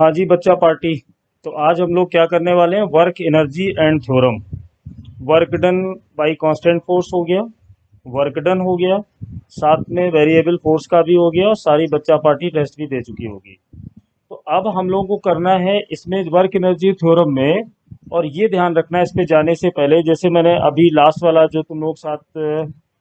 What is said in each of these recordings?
हाँ जी बच्चा पार्टी। तो आज हम लोग क्या करने वाले हैं, work energy and theorem. Work done by constant force हो गया, वर्क डन हो गया, साथ में वेरिएबल फोर्स का भी हो गया और सारी बच्चा पार्टी टेस्ट भी दे चुकी होगी। तो अब हम लोगों को करना है इसमें वर्क एनर्जी थ्योरम में, और ये ध्यान रखना है इस पे जाने से पहले, जैसे मैंने अभी लास्ट वाला जो तुम लोग साथ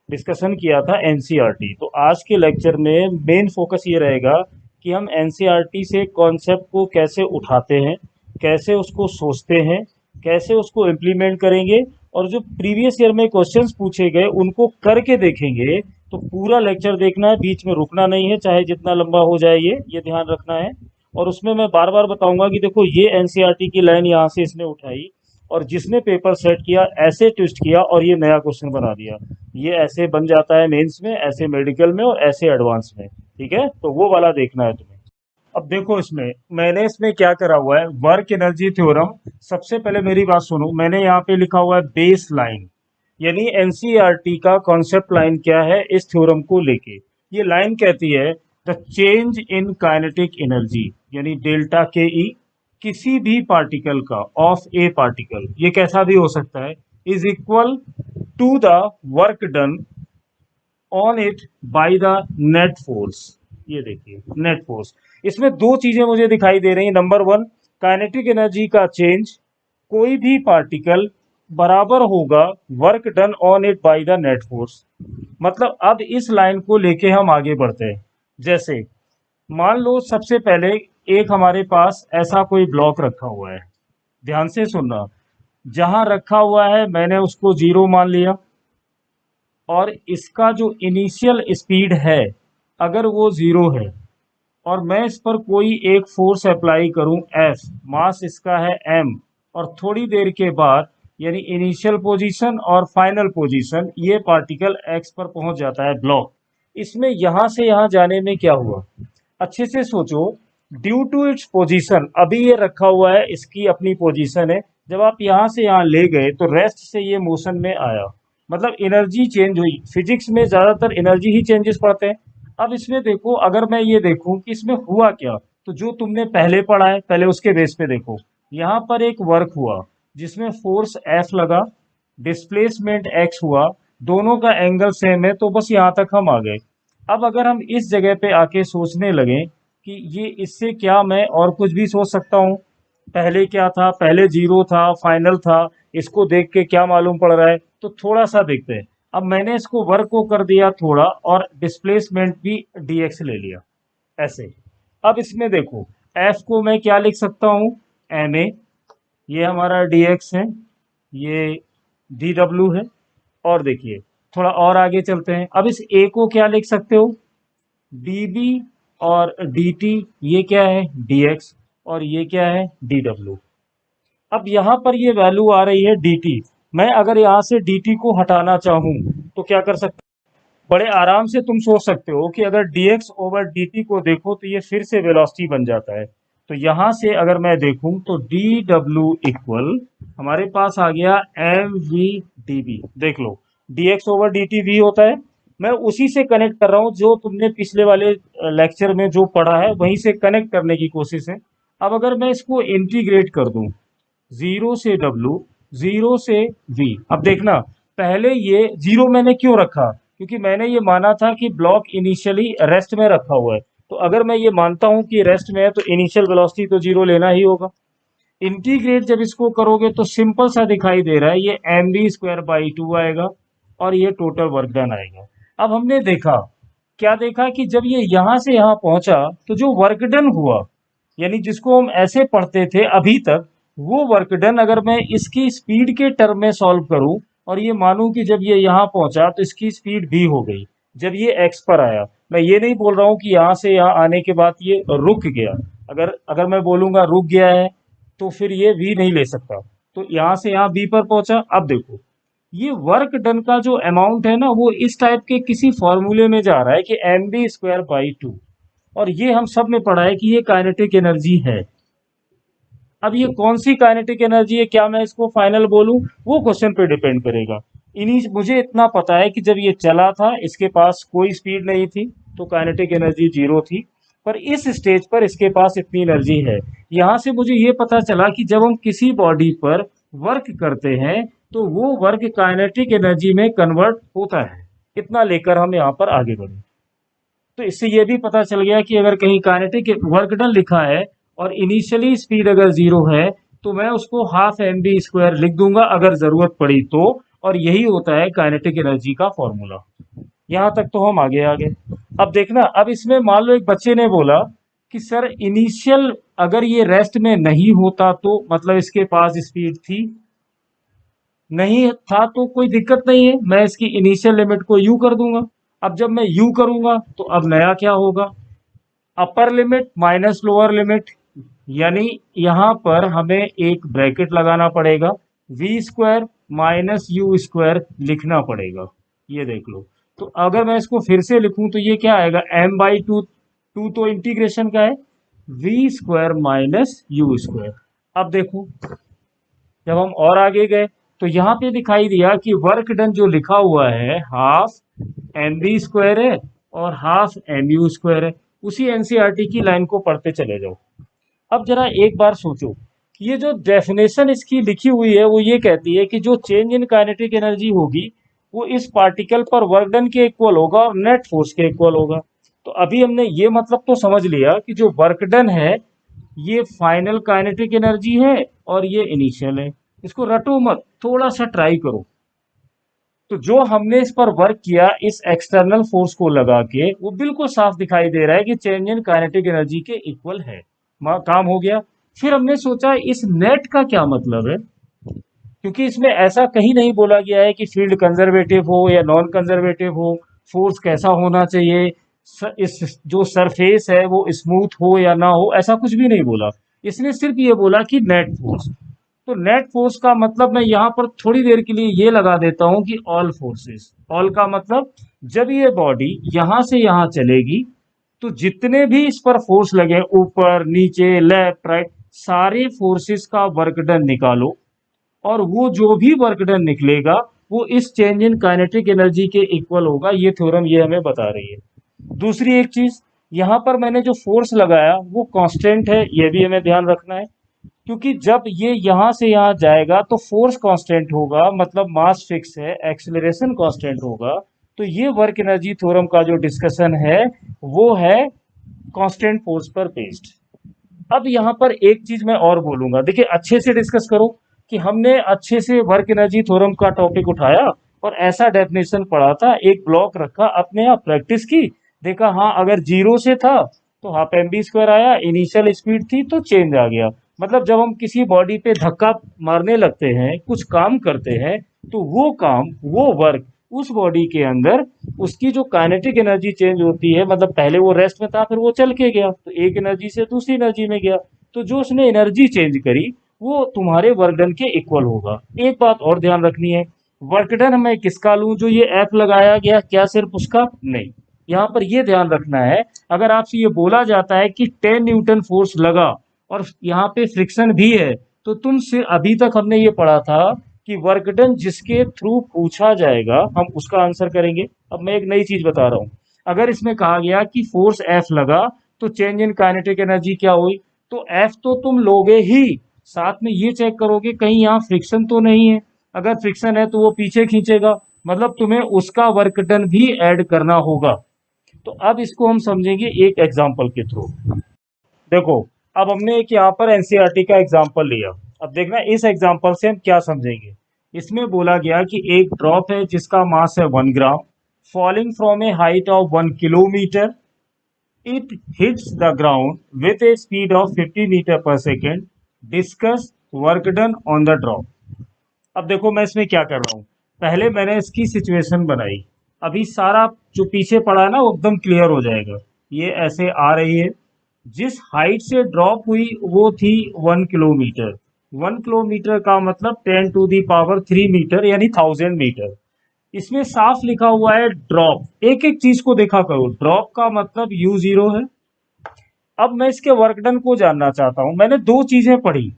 डिस्कशन किया था एनसीईआरटी, तो आज के लेक्चर में मेन फोकस ये रहेगा कि हम एनसीईआरटी से कॉन्सेप्ट को कैसे उठाते हैं, कैसे उसको सोचते हैं, कैसे उसको इम्प्लीमेंट करेंगे, और जो प्रीवियस ईयर में क्वेश्चंस पूछे गए उनको करके देखेंगे। तो पूरा लेक्चर देखना है, बीच में रुकना नहीं है, चाहे जितना लंबा हो जाए ये ध्यान रखना है। और उसमें मैं बार बार बताऊंगा कि देखो ये एनसीईआरटी की लाइन यहाँ से इसने उठाई और जिसने पेपर सेट किया ऐसे ट्विस्ट किया और ये नया क्वेश्चन बना दिया। ये ऐसे बन जाता है मेंस में, ऐसे मेडिकल में और ऐसे एडवांस में। ठीक है, तो वो वाला देखना है तुम्हें। अब देखो इसमें मैंने इसमें क्या करा हुआ है, वर्क एनर्जी थ्योरम। सबसे पहले मेरी बात सुनो, मैंने यहाँ पे लिखा हुआ है बेस लाइन, यानी एनसीईआरटी का कॉन्सेप्ट लाइन क्या है इस थ्योरम को लेके। ये लाइन कहती है the change in kinetic energy, यानी डेल्टा के ई, किसी भी पार्टिकल का ऑफ ए पार्टिकल, ये कैसा भी हो सकता है, is equal to the work done on it by the net force. ये देखिए नेट फोर्स, इसमें दो चीजें मुझे दिखाई दे रही हैं। नंबर वन, काइनेटिक एनर्जी का चेंज कोई भी पार्टिकल बराबर होगा work done on it by the net force. मतलब अब इस लाइन को लेके हम आगे बढ़ते हैं। जैसे मान लो सबसे पहले एक हमारे पास ऐसा कोई ब्लॉक रखा हुआ है, ध्यान से सुनना। जहां रखा हुआ है मैंने उसको जीरो मान लिया, और इसका जो इनिशियल स्पीड है अगर वो जीरो है, और मैं इस पर कोई एक फोर्स अप्लाई करूं एफ, मास इसका है एम, और थोड़ी देर के बाद यानी इनिशियल पोजीशन और फाइनल पोजीशन ये पार्टिकल एक्स पर पहुंच जाता है ब्लॉक। इसमें यहां से यहां जाने में क्या हुआ, अच्छे से सोचो। ड्यू टू इट्स पोजीशन, अभी ये रखा हुआ है, इसकी अपनी पोजीशन है, जब आप यहां से यहां ले गए तो रेस्ट से ये मोशन में आया, मतलब एनर्जी चेंज हुई। फिजिक्स में ज्यादातर एनर्जी ही चेंजेस पड़ते हैं। अब इसमें देखो, अगर मैं ये देखूं कि इसमें हुआ क्या, तो जो तुमने पहले पढ़ा है पहले उसके बेस पे देखो। यहां पर एक वर्क हुआ जिसमें फोर्स एफ लगा, डिस्प्लेसमेंट एक्स हुआ, दोनों का एंगल सेम है, तो बस यहां तक हम आ गए। अब अगर हम इस जगह पे आके सोचने लगे कि ये इससे क्या मैं और कुछ भी सोच सकता हूँ, पहले क्या था, पहले जीरो था, फाइनल था, इसको देख के क्या मालूम पड़ रहा है, तो थोड़ा सा देखते हैं। अब मैंने इसको वर्क को कर दिया थोड़ा और डिस्प्लेसमेंट भी डीएक्स ले लिया ऐसे। अब इसमें देखो एफ को मैं क्या लिख सकता हूँ, एम ए, ये हमारा डीएक्स है, ये डी डब्ल्यू है। और देखिए थोड़ा और आगे चलते हैं, अब इस ए को क्या लिख सकते हो, dB, और dt, ये क्या है dx, और ये क्या है dw। अब यहाँ पर ये वैल्यू आ रही है dt। मैं अगर यहाँ से dt को हटाना चाहूँ तो क्या कर सकता हूँ, बड़े आराम से तुम सोच सकते हो कि अगर dx ओवर dt को देखो तो ये फिर से वेलोसिटी बन जाता है। तो यहाँ से अगर मैं देखूं तो dw इक्वल हमारे पास आ गया mv db। देख लो dx ओवर dt v होता है, मैं उसी से कनेक्ट कर रहा हूं जो तुमने पिछले वाले लेक्चर में जो पढ़ा है वहीं से कनेक्ट करने की कोशिश है। अब अगर मैं इसको इंटीग्रेट कर दूं, जीरो से डब्लू, जीरो से वी, अब देखना पहले ये जीरो मैंने क्यों रखा, क्योंकि मैंने ये माना था कि ब्लॉक इनिशियली रेस्ट में रखा हुआ है। तो अगर मैं ये मानता हूं कि रेस्ट में है तो इनिशियल वेलोसिटी तो जीरो लेना ही होगा। इंटीग्रेट जब इसको करोगे तो सिंपल सा दिखाई दे रहा है, ये M B square by two आएगा और ये टोटल वर्क डन आएगा। अब हमने देखा, क्या देखा कि जब ये यहां से यहां पहुंचा तो जो वर्क डन हुआ, यानी जिसको हम ऐसे पढ़ते थे अभी तक, वो वर्क डन अगर मैं इसकी स्पीड के टर्म में सॉल्व करूं और ये मानूं कि जब ये यहां पहुंचा तो इसकी स्पीड भी हो गई जब ये एक्स पर आया। मैं ये नहीं बोल रहा हूं कि यहां से यहां आने के बाद ये रुक गया। अगर अगर मैं बोलूंगा रुक गया है तो फिर ये वी नहीं ले सकता। तो यहां से यहां बी पर पहुंचा। अब देखो ये वर्क डन का जो अमाउंट है ना, वो इस टाइप के किसी फॉर्मूले में जा रहा है कि M B square by two, और ये हम सब में पढ़ा है कि ये काइनेटिक एनर्जी है। अब ये कौन सी काइनेटिक एनर्जी है, क्या मैं इसको फाइनल बोलूं, वो क्वेश्चन पे डिपेंड करेगा। इन्हीं मुझे इतना पता है कि जब ये चला था इसके पास कोई स्पीड नहीं थी तो काइनेटिक एनर्जी जीरो थी। पर इस स्टेज पर इसके पास इतनी एनर्जी है। यहाँ से मुझे ये पता चला कि जब हम किसी बॉडी पर वर्क करते हैं तो वो वर्क काइनेटिक एनर्जी में कन्वर्ट होता है। इतना लेकर हम यहाँ पर आगे बढ़े। तो इससे ये भी पता चल गया कि अगर कहीं काइनेटिक वर्क डन लिखा है और इनिशियली स्पीड अगर 0 है तो मैं उसको हाफ एम बी स्क्वायर लिख दूंगा अगर जरूरत पड़ी तो। और यही होता है काइनेटिक एनर्जी का फॉर्मूला। यहाँ तक तो हम आगे आ गए। अब देखना, अब इसमें मान लो एक बच्चे ने बोला कि सर इनिशियल अगर ये रेस्ट में नहीं होता तो मतलब इसके पास स्पीड थी, नहीं था तो कोई दिक्कत नहीं है, मैं इसकी इनिशियल लिमिट को यू कर दूंगा। अब जब मैं यू करूंगा तो अब नया क्या होगा, upper limit minus lower limit, यानी यहां पर हमें एक ब्रैकेट लगाना पड़ेगा, V square minus U square लिखना पड़ेगा। ये देख लो। तो अगर मैं इसको फिर से लिखूं तो ये क्या आएगा, एम बाई टू, टू तो इंटीग्रेशन का है, V square minus U square. अब देखो जब हम और आगे गए तो यहाँ पे दिखाई दिया कि वर्क डन जो लिखा हुआ है हाफ एम बी स्क्वायर है और हाफ एम यू स्क्वायर है। उसी एनसीईआरटी की लाइन को पढ़ते चले जाओ। अब जरा एक बार सोचो कि ये जो डेफिनेशन इसकी लिखी हुई है वो ये कहती है कि जो चेंज इन काइनेटिक एनर्जी होगी वो इस पार्टिकल पर वर्क डन के इक्वल होगा और नेट फोर्स के इक्वल होगा। तो अभी हमने ये मतलब तो समझ लिया कि जो वर्क डन है ये फाइनल काइनेटिक एनर्जी है और ये इनिशियल है। इसको रटो मत, थोड़ा सा ट्राई करो। तो जो हमने इस पर वर्क किया इस एक्सटर्नल फोर्स को लगा के वो बिल्कुल साफ दिखाई दे रहा है कि चेंज इन काइनेटिक एनर्जी के इक्वल है। काम हो गया। फिर हमने सोचा इस नेट का क्या मतलब है, क्योंकि इसमें ऐसा कहीं नहीं बोला गया है कि फील्ड कंजर्वेटिव हो या नॉन कंजर्वेटिव हो, फोर्स कैसा होना चाहिए, इस जो सरफेस है वो स्मूथ हो या ना हो, ऐसा कुछ भी नहीं बोला। इसने सिर्फ ये बोला कि नेट फोर्स। तो नेट फोर्स का मतलब मैं यहाँ पर थोड़ी देर के लिए ये लगा देता हूं कि ऑल फोर्सेस। ऑल का मतलब जब ये बॉडी यहां से यहां चलेगी तो जितने भी इस पर फोर्स लगे, ऊपर नीचे लेफ्ट राइट, सारे फोर्सेस का वर्क डन निकालो और वो जो भी वर्क डन निकलेगा वो इस चेंज इन काइनेटिक एनर्जी के इक्वल होगा। ये थ्योरम ये हमें बता रही है। दूसरी एक चीज, यहां पर मैंने जो फोर्स लगाया वो कांस्टेंट है, ये भी हमें ध्यान रखना है, क्योंकि जब ये यहां से यहां जाएगा तो फोर्स कांस्टेंट होगा, मतलब मास फिक्स है, एक्सेलरेशन कांस्टेंट होगा। तो ये वर्क एनर्जी थ्योरम का जो डिस्कशन है वो है कांस्टेंट फोर्स पर बेस्ड। अब यहाँ पर एक चीज मैं और बोलूंगा, देखिए अच्छे से डिस्कस करो कि हमने अच्छे से वर्क एनर्जी थ्योरम का टॉपिक उठाया और ऐसा डेफिनेशन पढ़ा था, एक ब्लॉक रखा, अपने आप प्रैक्टिस की, देखा हाँ अगर 0 से था तो हाफ एम बी स्क्वायर आया, इनिशियल स्पीड थी तो चेंज आ गया। मतलब जब हम किसी बॉडी पे धक्का मारने लगते हैं, कुछ काम करते हैं, तो वो काम, वो वर्क उस बॉडी के अंदर उसकी जो काइनेटिक एनर्जी चेंज होती है, मतलब पहले वो रेस्ट में था फिर वो चल के गया तो एक एनर्जी से दूसरी एनर्जी में गया, तो जो उसने एनर्जी चेंज करी वो तुम्हारे वर्क डन के इक्वल होगा। एक बात और ध्यान रखनी है, वर्क डन मैं किसका लूं, जो ये एफ लगाया गया क्या सिर्फ उसका नहीं। यहाँ पर ये ध्यान रखना है, अगर आपसे ये बोला जाता है कि 10 न्यूटन फोर्स लगा और यहाँ पे फ्रिक्शन भी है, तो तुमसे अभी तक हमने ये पढ़ा था कि वर्क डन जिसके थ्रू पूछा जाएगा हम उसका आंसर करेंगे। अब मैं एक नई चीज बता रहा हूं, अगर इसमें कहा गया कि फोर्स एफ लगा तो चेंज इन काइनेटिक एनर्जी क्या हुई, तो एफ तो तुम लोगे ही, साथ में ये चेक करोगे कहीं यहाँ फ्रिक्शन तो नहीं है। अगर फ्रिक्शन है तो वो पीछे खींचेगा, मतलब तुम्हें उसका वर्क डन भी ऐड करना होगा। तो अब इसको हम समझेंगे एक एग्जांपल के थ्रू। देखो, अब हमने एक यहाँ पर एनसीईआरटी का एग्जांपल लिया। अब देखना इस एग्जांपल से हम क्या समझेंगे। इसमें बोला गया कि एक ड्रॉप है जिसका मास है 1 gram, falling from a height of 1 kilometre, it hits the ground with a speed of 50 metre per second, discuss work done on the drop. अब देखो मैं इसमें क्या कर रहा हूँ, पहले मैंने इसकी सिचुएशन बनाई, अभी सारा जो पीछे पड़ा है ना वो एकदम क्लियर हो जाएगा। ये ऐसे आ रही है, जिस हाइट से ड्रॉप हुई वो थी 1 किलोमीटर। 1 किलोमीटर का मतलब 10⁻³ मीटर यानी 1000 मीटर। इसमें साफ लिखा हुआ है ड्रॉप। एक एक चीज को देखा करो, ड्रॉप का मतलब u0 है। अब मैं इसके वर्क डन को जानना चाहता हूं। मैंने दो चीजें पढ़ी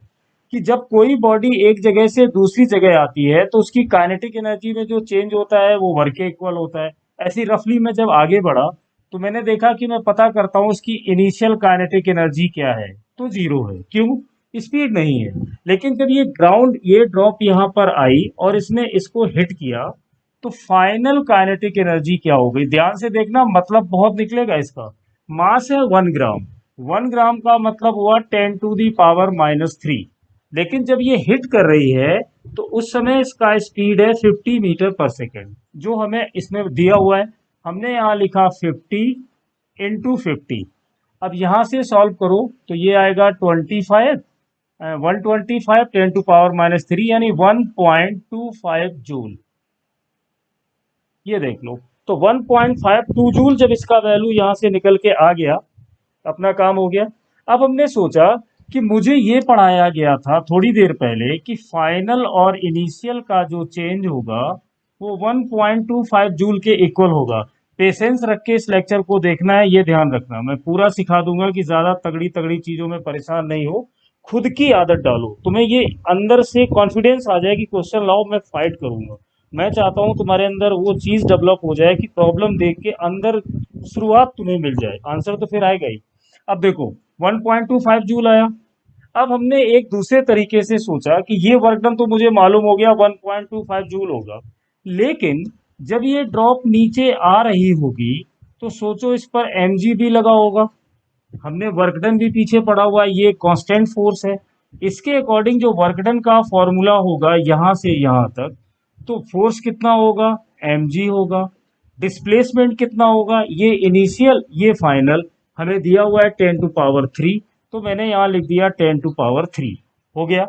कि जब कोई बॉडी एक जगह से दूसरी जगह आती है तो उसकी काइनेटिक एनर्जी में जो चेंज होता है वो वर्क के इक्वल होता है। ऐसी रफली मैं जब आगे बढ़ा तो मैंने देखा कि मैं पता करता हूं इसकी इनिशियल काइनेटिक एनर्जी क्या है, तो 0 है। क्यों? स्पीड नहीं है। लेकिन जब ये ड्रॉप यहाँ पर आई और इसने इसको हिट किया, तो फाइनल काइनेटिक एनर्जी क्या हो गई? ध्यान से देखना, मतलब बहुत निकलेगा इसका। मास है 1 ग्राम, 1 ग्राम का मतलब हुआ 10⁻³ लेकिन जब ये हिट कर रही है तो उस समय इसका स्पीड है 50 मीटर पर सेकेंड, जो हमें इसमें दिया हुआ है। हमने यहाँ लिखा 50 इंटू 50। अब यहाँ से सॉल्व करो तो ये आएगा 25, 125 10⁻³ यानी 1.25 जूल। ये देख लो, तो 1.52 जूल जब इसका वैल्यू यहाँ से निकल के आ गया, अपना काम हो गया। अब हमने सोचा कि मुझे ये पढ़ाया गया था थोड़ी देर पहले कि फाइनल और इनिशियल का जो चेंज होगा वो 1.25 जूल के इक्वल होगा। पेशेंस रख के इस लेक्चर को देखना है, ये ध्यान रखना। मैं पूरा सिखा दूंगा कि ज्यादा तगड़ी तगड़ी चीजों में परेशान नहीं हो, खुद की आदत डालो। तुम्हें ये अंदर से कॉन्फिडेंस आ जाए कि क्वेश्चन लाओ मैं फाइट करूंगा। मैं चाहता हूं तुम्हारे अंदर वो चीज डेवलप हो जाए कि प्रॉब्लम देख के अंदर शुरुआत तुम्हें मिल जाए, आंसर तो फिर आएगा ही। अब देखो 1.25 जूल आया। अब हमने एक दूसरे तरीके से सोचा कि ये वर्क डन तो मुझे मालूम हो गया 1.25 जूल होगा, लेकिन जब ये ड्रॉप नीचे आ रही होगी तो सोचो इस पर mg भी लगा होगा। हमने वर्क डन भी पीछे पड़ा हुआ है, ये कांस्टेंट फोर्स है। इसके अकॉर्डिंग जो वर्क डन का फॉर्मूला होगा यहां से यहां तक, तो फोर्स कितना होगा? mg होगा। डिस्प्लेसमेंट कितना होगा? ये इनिशियल ये फाइनल हमें दिया हुआ है 10⁻³ तो मैंने यहाँ लिख दिया 10⁻³ हो गया।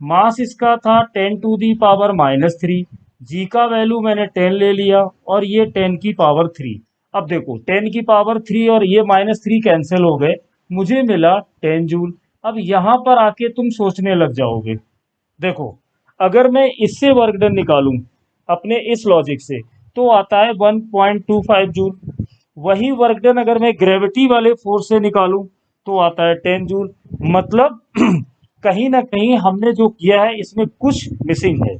मास इसका था 10⁻³ जी का वैल्यू मैंने 10 ले लिया और ये 10⁻³। अब देखो 10⁻³ और ये -3 कैंसिल हो गए, मुझे मिला 10 जूल। अब यहां पर आके तुम सोचने लग जाओगे, देखो अगर मैं इससे वर्क डन निकालूं अपने इस लॉजिक से तो आता है 1.25 जूल। वही वर्क डन अगर मैं ग्रेविटी वाले फोर्स से निकालूं तो आता है 10 जूल। मतलब कहीं ना कहीं हमने जो किया है इसमें कुछ मिसिंग है।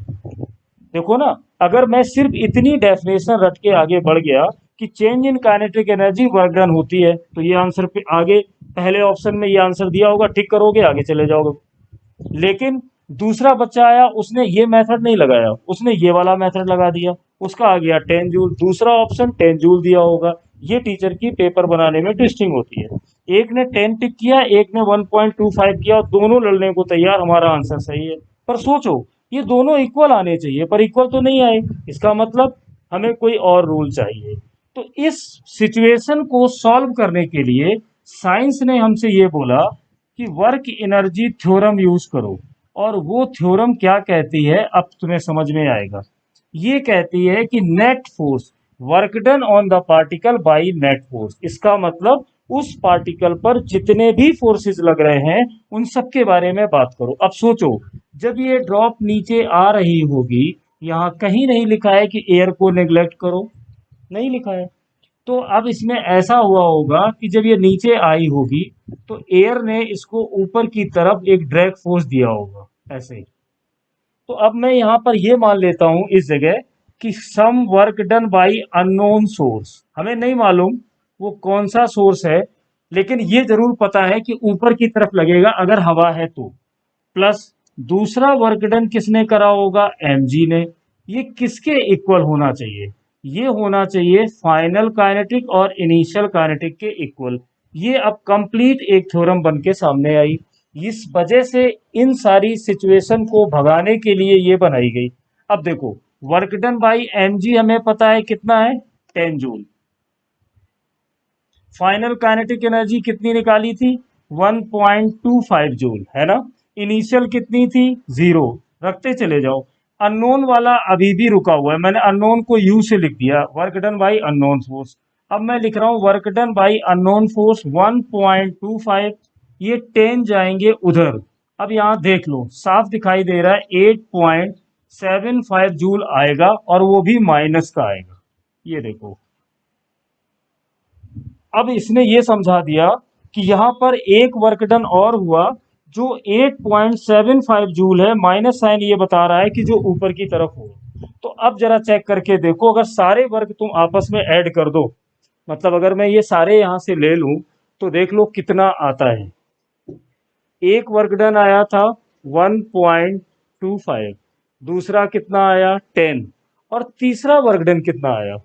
देखो ना, अगर मैं सिर्फ इतनी डेफिनेशन रट के आगे बढ़ गया कि change in kinetic energy work done होती है, तो ये आंसर पे आगे पहले ऑप्शन में ये आंसर दिया होगा, टिक करोगे आगे चले जाओगे। लेकिन दूसरा बच्चा आया, उसने ये मेथड नहीं लगाया, उसने ये वाला मेथड लगा दिया, उसका आ गया 10 जूल। दूसरा ऑप्शन 10 जूल दिया होगा। ये टीचर की पेपर बनाने में ट्विस्टिंग होती है। एक ने 10 टिक किया, एक ने 1.25 किया, दोनों लड़ने को तैयार, हमारा आंसर सही है। पर सोचो ये दोनों इक्वल आने चाहिए, पर इक्वल तो नहीं आए, इसका मतलब हमें कोई और रूल चाहिए। तो इस सिचुएशन को सॉल्व करने के लिए साइंस ने हमसे ये बोला कि वर्क एनर्जी थ्योरम यूज करो। और वो थ्योरम क्या कहती है अब तुम्हें समझ में आएगा। ये कहती है कि net force work done on the particle by net force. इसका मतलब उस पार्टिकल पर जितने भी फोर्सेस लग रहे हैं उन सब के बारे में बात करो। अब सोचो जब ये ड्रॉप नीचे आ रही होगी, यहाँ कहीं नहीं लिखा है कि एयर को नेग्लेक्ट करो, नहीं लिखा है। तो अब इसमें ऐसा हुआ होगा कि जब ये नीचे आई होगी तो एयर ने इसको ऊपर की तरफ एक ड्रैग फोर्स दिया होगा, ऐसे ही। तो अब मैं यहाँ पर ये मान लेता हूं इस जगह कि some work done by unknown source. हमें नहीं मालूम वो कौन सा सोर्स है, लेकिन ये जरूर पता है कि ऊपर की तरफ लगेगा अगर हवा है तो। प्लस दूसरा वर्क डन किसने करा होगा? mg ने। ये किसके इक्वल होना चाहिए? ये होना चाहिए फाइनल काइनेटिक और इनिशियल काइनेटिक के इक्वल। ये अब कंप्लीट एक थ्योरम बन के सामने आई। इस वजह से इन सारी सिचुएशन को भगाने के लिए ये बनाई गई। अब देखो वर्क डन बाई mg हमें पता है कितना है, 10 जूल। फाइनल काइनेटिक एनर्जी कितनी निकाली थी? 1.25 जूल, है ना। इनिशियल कितनी थी? 0। रखते चले जाओ। अननोन वाला अभी भी रुका हुआ है, मैंने अननोन को यू से लिख दिया, work done by unknown force. अब मैं लिख रहा हूं work done by unknown force 1.25, ये 10 जाएंगे उधर। अब यहां देख लो साफ दिखाई दे रहा है 8.75 जूल आएगा और वो भी माइनस का आएगा। ये देखो अब इसने ये समझा दिया कि यहां पर एक वर्क डन और हुआ जो 8.75 जूल है, माइनस साइन ये बता रहा है कि जो ऊपर की तरफ हो। तो अब जरा चेक करके देखो, अगर सारे वर्क तुम आपस में ऐड कर दो मतलब अगर मैं ये सारे यहाँ से ले लूं तो देख लो कितना आता है। एक वर्क डन आया था 1.25, दूसरा कितना आया 10, और तीसरा वर्क डन कितना आया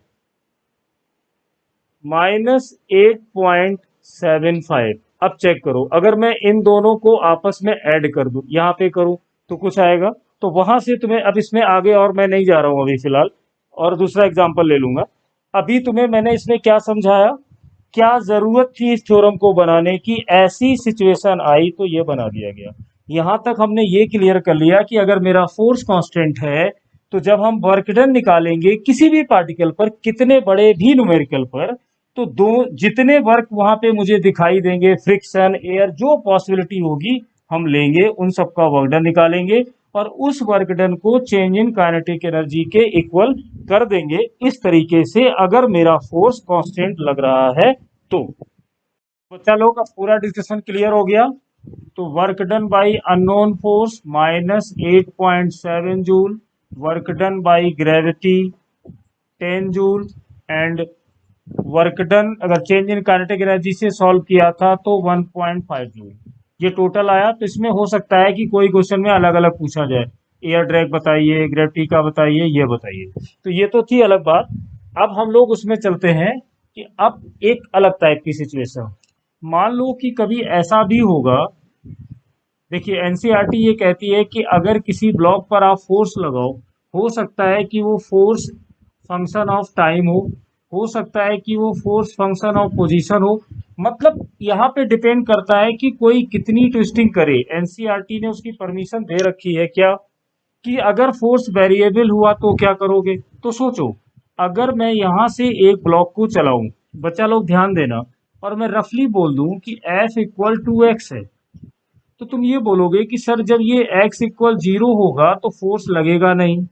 -8.75। अब चेक करो, अगर मैं इन दोनों को आपस में ऐड कर दूं, यहाँ पे करूं तो कुछ आएगा। तो वहां से तुम्हें, अब इसमें आगे और मैं नहीं जा रहा हूं अभी फिलहाल, और दूसरा एग्जांपल ले लूंगा। अभी तुम्हें मैंने इसमें क्या समझाया, क्या जरूरत थी इस थ्योरम को बनाने की, ऐसी सिचुएशन आई तो ये बना दिया गया। यहां तक हमने ये क्लियर कर लिया कि अगर मेरा फोर्स कांस्टेंट है तो जब हम वर्क डन निकालेंगे किसी भी पार्टिकल पर, कितने बड़े भी न्यूमेरिकल पर, तो दो जितने वर्क वहां पे मुझे दिखाई देंगे, फ्रिक्शन, एयर, जो पॉसिबिलिटी होगी हम लेंगे, उन सबका वर्क डन निकालेंगे और उस वर्क डन को चेंज इन काइनेटिक एनर्जी के इक्वल कर देंगे। इस तरीके से अगर मेरा फोर्स कांस्टेंट लग रहा है तो। बच्चा लोग अब पूरा डिस्कशन क्लियर हो गया। तो work done by unknown force -8.7 joule, work done by gravity 10 joule, and work done अगर चेंज इन काइनेटिक एनर्जी से सॉल्व किया था तो 1.5 जूल। ये टोटल आया। तो इसमें हो सकता है कि कोई क्वेश्चन में अलग अलग पूछा जाए, एयर ड्रैग बताइए, ग्रेविटी का बताइए, ये बताइए। तो ये तो थी अलग बात। अब हम लोग उसमें चलते हैं कि अब एक अलग टाइप की सिचुएशन, मान लो कि कभी ऐसा भी होगा। देखिए एनसीईआरटी ये कहती है कि अगर किसी ब्लॉक पर आप फोर्स लगाओ, हो सकता है कि वो फोर्स फंक्शन ऑफ टाइम हो सकता है कि वो फोर्स फंक्शन ऑफ पोजीशन हो। मतलब यहाँ पे डिपेंड करता है कि कोई कितनी ट्विस्टिंग करे। एनसीईआरटी ने उसकी परमिशन दे रखी है क्या, कि अगर फोर्स वेरिएबल हुआ तो क्या करोगे। तो सोचो, अगर मैं यहाँ से एक ब्लॉक को चलाऊं, बच्चा लोग ध्यान देना, और मैं रफली बोल दूं कि F = 2x है, तो तुम ये बोलोगे कि सर जब ये x = 0 होगा तो फोर्स लगेगा नहीं,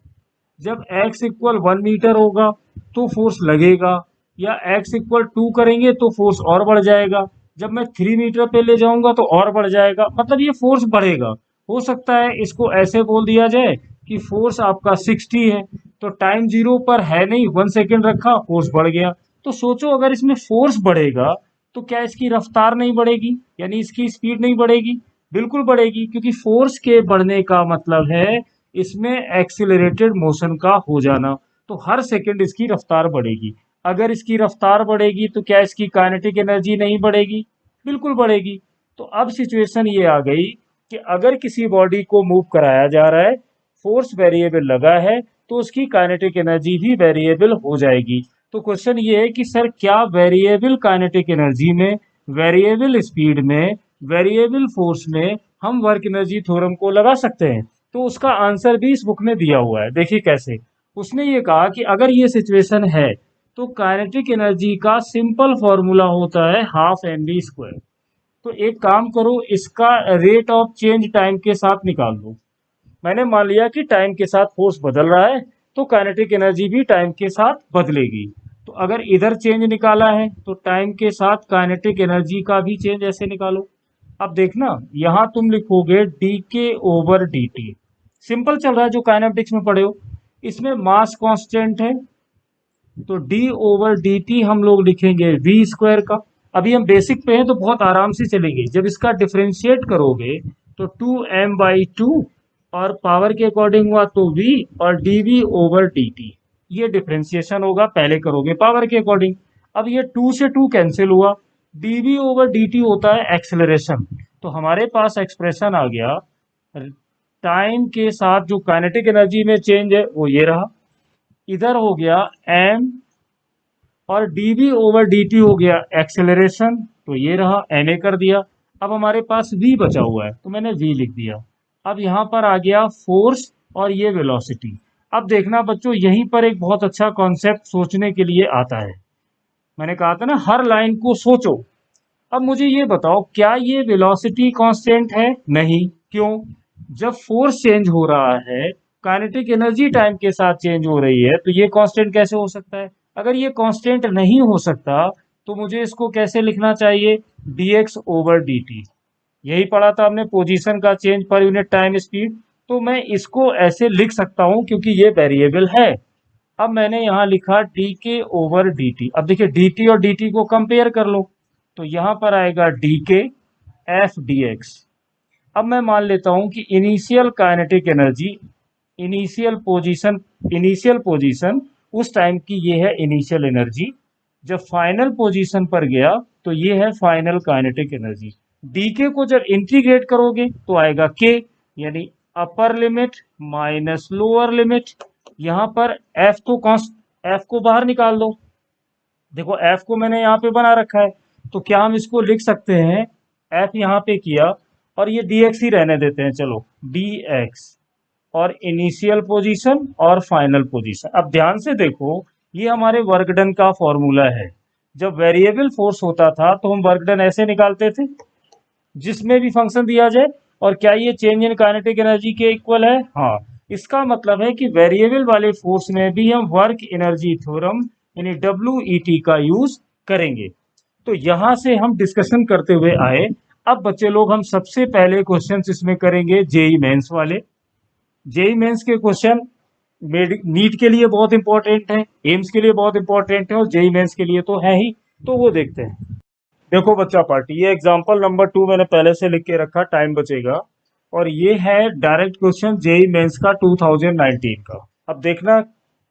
जब x = 1 मीटर होगा तो फोर्स लगेगा, या x = 2 करेंगे तो फोर्स और बढ़ जाएगा, जब मैं 3 मीटर पे ले जाऊंगा तो और बढ़ जाएगा, मतलब ये फोर्स बढ़ेगा। हो सकता है इसको ऐसे बोल दिया जाए कि फोर्स आपका 60 है, तो टाइम 0 पर है नहीं, 1 सेकेंड रखा, फोर्स बढ़ गया। तो सोचो अगर इसमें फोर्स बढ़ेगा तो क्या इसकी रफ्तार नहीं बढ़ेगी, यानी इसकी स्पीड नहीं बढ़ेगी? बिल्कुल बढ़ेगी, क्योंकि फोर्स के बढ़ने का मतलब है इसमें एक्सिलरेटेड मोशन का हो जाना। तो हर सेकंड इसकी रफ्तार बढ़ेगी। अगर इसकी रफ्तार बढ़ेगी तो क्या इसकी काइनेटिक एनर्जी नहीं बढ़ेगी? बिल्कुल बढ़ेगी। तो अब सिचुएशन ये आ गई कि अगर किसी बॉडी को मूव कराया जा रहा है, फोर्स वेरिएबल लगा है, तो उसकी काइनेटिक एनर्जी भी वेरिएबल हो जाएगी। तो क्वेश्चन ये है कि सर क्या वेरिएबल काइनेटिक एनर्जी में, वेरिएबल स्पीड में, वेरिएबल फोर्स में हम वर्क एनर्जी थ्योरम को लगा सकते हैं? तो उसका आंसर भी इस बुक में दिया हुआ है। देखिए कैसे। उसने ये कहा कि अगर ये सिचुएशन है तो काइनेटिक एनर्जी का सिंपल फॉर्मूला होता है ½ mv²। तो एक काम करो, इसका रेट ऑफ चेंज टाइम के साथ निकाल दो। मैंने मान लिया कि टाइम के साथ फोर्स बदल रहा है, तो काइनेटिक एनर्जी भी टाइम के साथ बदलेगी। तो अगर इधर चेंज निकाला है तो टाइम के साथ काइनेटिक एनर्जी का भी चेंज ऐसे निकालो। अब देखना, यहां तुम लिखोगे dk/dt। सिंपल चल रहा है जो काइनेटिक्स में पढ़े हो। इसमें मास कांस्टेंट है, तो d/dt हम लोग लिखेंगे v² का। अभी हम बेसिक पे हैं तो बहुत आराम से चलेंगे। जब इसका डिफरेंशिएट करोगे तो 2m/2, और पावर के अकॉर्डिंग हुआ तो v, और dv/dt। ये डिफरेंशिएशन होगा, पहले करोगे पावर के अकॉर्डिंग। अब ये 2 से 2 कैंसिल हुआ, dv/dt होता है एक्सेलरेशन। तो हमारे पास एक्सप्रेशन आ गया, टाइम के साथ जो काइनेटिक एनर्जी में चेंज है वो ये रहा, इधर हो गया m, और dv/dt हो गया एक्सेलरेशन, तो ये रहा na कर दिया। अब हमारे पास v बचा हुआ है तो मैंने v लिख दिया। अब यहां पर आ गया फोर्स और ये वेलोसिटी। अब देखना बच्चों, यहीं पर एक बहुत अच्छा कॉन्सेप्ट सोचने के लिए आता है। मैंने कहा था ना हर लाइन को सोचो। अब मुझे ये बताओ, क्या ये वेलोसिटी कांस्टेंट है? नहीं। क्यों? जब फोर्स चेंज हो रहा है, काइनेटिक एनर्जी टाइम के साथ चेंज हो रही है, तो ये कांस्टेंट कैसे हो सकता है? अगर ये कांस्टेंट नहीं हो सकता तो मुझे इसको कैसे लिखना चाहिए? dx/dt। यही पढ़ा था हमने, पोजीशन का change per unit time speed. तो मैं इसको ऐसे लिख सकता हूं क्योंकि ये वेरिएबल है। अब मैंने यहाँ लिखा डी के ओवर डी टी। अब देखिए डी टी और डी टी को कंपेयर कर लो, तो यहाँ पर आएगा डी के एफ डी एक्स। अब मैं मान लेता हूं कि initial kinetic energy, initial position उस टाइम की ये है इनिशियल एनर्जी, जब फाइनल पोजीशन पर गया तो ये है फाइनल काइनेटिक एनर्जी। डी के को जब इंटीग्रेट करोगे तो आएगा के, यानी अपर लिमिट माइनस लोअर लिमिट। यहाँ पर एफ को बाहर निकाल दो। देखो एफ को मैंने यहाँ पे बना रखा है, तो क्या हम इसको लिख सकते हैं, एफ यहाँ पे किया और ये dx ही रहने देते हैं, चलो dx और इनिशियल पोजीशन और फाइनल पोजीशन। अब ध्यान से देखो, ये हमारे वर्क डन का फॉर्मूला है। जब वेरिएबल फोर्स होता था तो हम वर्क डन ऐसे निकालते थे, जिसमें भी फंक्शन दिया जाए। और क्या ये चेंज इन काइनेटिक एनर्जी के इक्वल है? हाँ, इसका मतलब है कि वेरिएबल वाले फोर्स में भी हम वर्क एनर्जी थ्योरम यानी WET का यूज करेंगे। तो यहां से हम डिस्कशन करते हुए आए। अब बच्चे लोग हम सबसे पहले क्वेश्चन इसमें करेंगे जेई मेंस वाले। जेई मेंस के क्वेश्चन नीट के लिए बहुत इंपॉर्टेंट है, एम्स के लिए बहुत इंपॉर्टेंट है और जेई मेंस के लिए तो है ही। तो वो देखते हैं। देखो बच्चा पार्टी, ये एग्जांपल नंबर 2 मैंने पहले से लिख के रखा, टाइम बचेगा। और ये है डायरेक्ट क्वेश्चन जेई मेंस का 2019 का। अब देखना